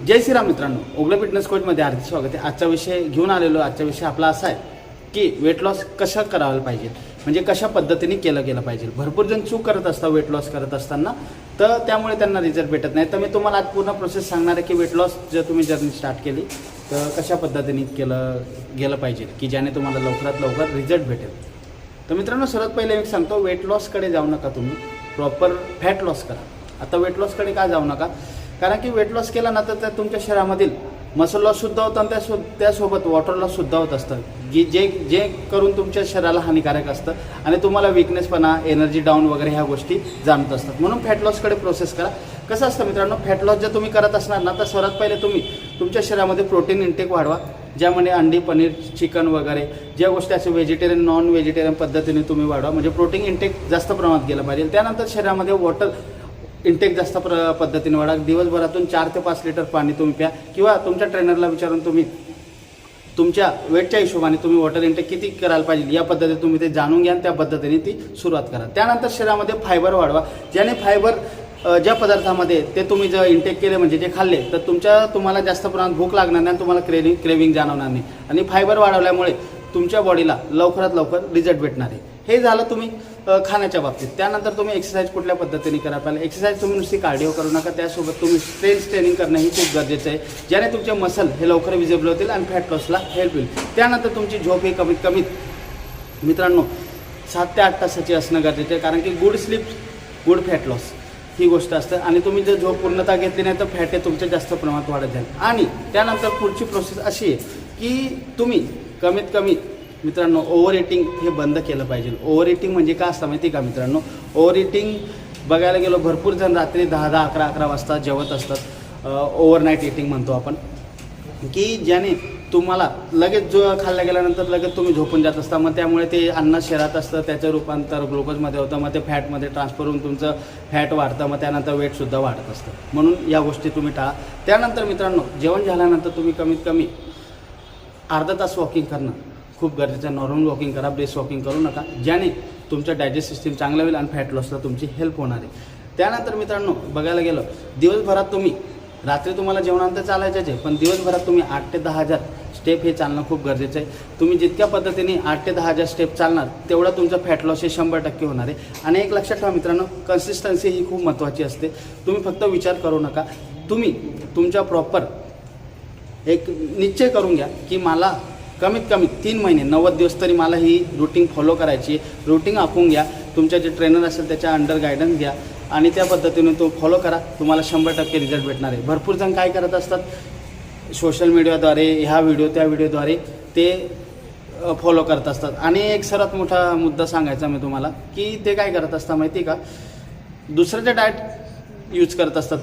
जय श्रीराम मित्रांनो, उगलं फिटनेस कोचमध्ये हार्दिक स्वागत आहे। आजचा विषय घेऊन आलेलो। आजचा विषय आपला असा आहे की वेट लॉस कशा करायला पाहिजे, म्हणजे कशा पद्धतीने केलं गेलं पाहिजे। भरपूर जण चूक करत असतात वेट लॉस करत असताना, तर त्यामुळे त्यांना रिझल्ट भेटत नाही। तर मी तुम्हाला आज पूर्ण प्रोसेस सांगणार आहे की वेट लॉस जर तुम्ही जर्नी स्टार्ट केली तर कशा पद्धतीने केलं गेलं पाहिजे की ज्याने तुम्हाला लवकरात लवकर रिझल्ट भेटेल। तर मित्रांनो, सर्वात पहिले एक सांगतो, वेट लॉसकडे जाऊ नका तुम्ही, प्रॉपर फॅट लॉस करा। आता वेट लॉसकडे का जाऊ नका, कारण की वेट लॉस केला ना तर तुमच्या शरीरामधील मसल लॉस सुद्धा होतं आणि त्यासोबत वॉटर लॉस सुद्धा होत असतं, जे करून तुमच्या शरीराला हानिकारक असतं आणि तुम्हाला विकनेसपणा, एनर्जी डाऊन वगैरे ह्या गोष्टी जाणवत असतात। म्हणून फॅट लॉसकडे प्रोसेस करा। कसं असतं मित्रांनो, फॅट लॉस जर तुम्ही करत असणार ना तर सर्वात पहिले तुम्ही तुमच्या शरीरामध्ये प्रोटीन इंटेक वाढवा, ज्यामध्ये अंडी, पनीर, चिकन वगैरे ज्या गोष्टी असे व्हेजिटेरियन, नॉन व्हेजिटेरियन पद्धतीने तुम्ही वाढवा, म्हणजे प्रोटीन इंटेक जास्त प्रमाणात गेलं पाहिजे। त्यानंतर शरीरामध्ये वॉटर इंटेक जास्त पद्धतीने वाढा। दिवसभरातून 4 ते 5 लिटर पाणी तुम्ही प्या, किंवा तुमच्या ट्रेनरला विचारून तुम्ही तुमच्या वेटच्या हिशोबाने तुम्ही वॉटर इंटेक किती करायला पाहिजे या पद्धतीने तुम्ही ते जाणून घ्या, त्या पद्धतीने ती सुरुवात करा। त्यानंतर शरीरामध्ये फायबर वाढवा, ज्याने फायबर ज्या पदार्थामध्ये ते तुम्ही जर इंटेक केले, म्हणजे जे खाल्ले, तर तुम्हाला जास्त प्रमाणात भूक लागणार नाही, तुम्हाला क्रेविंग जाणवणार नाही, आणि फायबर वाढवल्यामुळे तुमच्या बॉडीला लवकरात लवकर रिझल्ट भेटणार आहे। हे झालं तुम्ही खाण्याच्या बाबतीत। त्यानंतर तुम्ही एक्सरसाइज कुठल्या पद्धतीने करा पाहिजे। एक्सरसाइज तुम्ही नुसती कार्डिओ करू नका, त्यासोबत तुम्ही स्ट्रेंथ ट्रेनिंग करणं ही खूप गरजेचं आहे, ज्याने तुमचे मसल हे लवकर विजिबल होतील आणि फॅट लॉसला हेल्प होईल। त्यानंतर तुमची झोप ही कमीत कमी मित्रांनो 7 ते 8 तासाची असणं गरजेचं आहे, कारण की good sleep good fat loss ही गोष्ट असतं, आणि तुम्ही जर झोप पूर्णतः घेतली नाही तर फॅट हे तुमच्या जास्त प्रमाणात वाढत जाईल। आणि त्यानंतर पुढची प्रोसेस अशी आहे की तुम्ही कमीत कमी मित्रांनो ओव्हर इटिंग हे बंद केलं पाहिजे। ओव्हर इटिंग म्हणजे काय असतं माहिती का मित्रांनो, ओव्हर इटिंग बघायला गेलो भरपूर जण रात्री 10-10, 11-11 वाजता जेवत असतात। ओव्हरनाईट इटिंग म्हणतो आपण, की ज्याने तुम्हाला लगेच जो खाल्ल्या गेल्यानंतर लगेच तुम्ही झोपून जात असता, मग त्यामुळे ते अन्न शरीरात असतं, त्याचं रूपांतर ग्लुकोजमध्ये होतं, मग ते फॅटमध्ये ट्रान्सफर होऊन तुमचं फॅट वाढतं, मग त्यानंतर वेटसुद्धा वाढत असतं। म्हणून या गोष्टी तुम्ही टाळा। त्यानंतर मित्रांनो, जेवण झाल्यानंतर तुम्ही कमीत कमी अर्धा तास वॉकिंग करणं खूप गरजेचं आहे। नॉर्मल वॉकिंग करा, ब्रेस वॉकिंग करू नका, ज्याने तुमचं डायजेस्ट सिस्टीम चांगलं होईल आणि फॅट लॉसला तुमची हेल्प होणार आहे। त्यानंतर मित्रांनो, बघायला गेलं दिवसभरात तुम्ही, रात्री तुम्हाला जेवणानंतर चालायचंच आहे, पण दिवसभरात तुम्ही 8 ते 10,000 स्टेप हे चालणं खूप गरजेचं आहे। तुम्ही जितक्या पद्धतीने 8 ते 10,000 स्टेप चालणार तेवढा तुमचं फॅट लॉस हे 100% होणार आहे। आणि एक लक्षात ठेवा मित्रांनो, कन्सिस्टन्सी ही खूप महत्त्वाची असते। तुम्ही फक्त विचार करू नका, तुम्ही तुमच्या प्रॉपर एक निश्चय करून घ्या की मला कमीत कमी 3 महिने 90 दिवस तरी मला ही रूटीन फॉलो करायची। रूटीन आखून घ्या, तुमच्या जे ट्रेनर असेल त्याच्या अंडर गायडन्स घ्या आणि त्या पद्धतीने तो फॉलो करा, तुम्हाला 100% रिझल्ट भेटणार आहे। भरपूर जण काय करत असतात, सोशल मीडियाद्वारे, ह्या व्हिडिओ त्या व्हिडिओद्वारे ते फॉलो करत असतात। आणि एक सर्वात मोठा मुद्दा सांगायचा मी तुम्हाला, की ते काय करत असतात माहिती का, दुसऱ्याचं डाएट यूज करत असतात।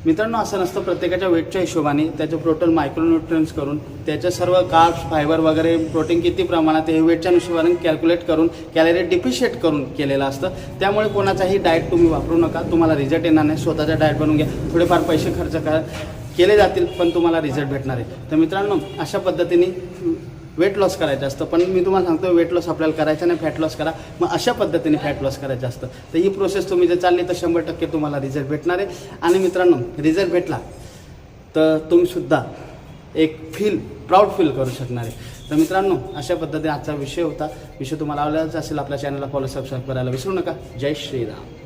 मित्रांनो, असं नसतं। प्रत्येकाच्या वेटच्या हिशोबाने त्याचं टोटल मायक्रोन्यूट्रियन्स करून, त्याचं सर्व कार्ब्स, फायबर वगैरे, प्रोटीन किती प्रमाणात हे वेटच्या हिशोबाने कॅल्क्युलेट करून, कॅलरी डिफिशिएट करून केलेलं असतं। त्यामुळे कोणाचाही डाएट तुम्ही वापरू नका, तुम्हाला रिझल्ट येणार नाही। स्वतःचा डाएट बनवून घ्या, थोडेफार पैसे खर्च केले जातील, पण तुम्हाला रिझल्ट भेटणार आहे। तर मित्रांनो, अशा पद्धतीने वेट लॉस करायचं असतं, पण मी तुम्हाला सांगतो वेट लॉस आपल्याला करायचं नाही, फॅट लॉस करा। मग अशा पद्धतीने फॅट लॉस करायचं असतं। तर ही प्रोसेस तुम्ही जर चालली तर 100% तुम्हाला रिझल्ट भेटणार आहे। आणि मित्रांनो, रिझल्ट भेटला तर तुम्हीसुद्धा एक प्राऊड फील करू शकणार आहे। तर मित्रांनो, अशा पद्धतीने आजचा विषय होता। विषय तुम्हाला आवडलाच असेल, आपल्या चॅनलला फॉलो, सबस्क्राईब करायला विसरू नका। जय श्रीराम।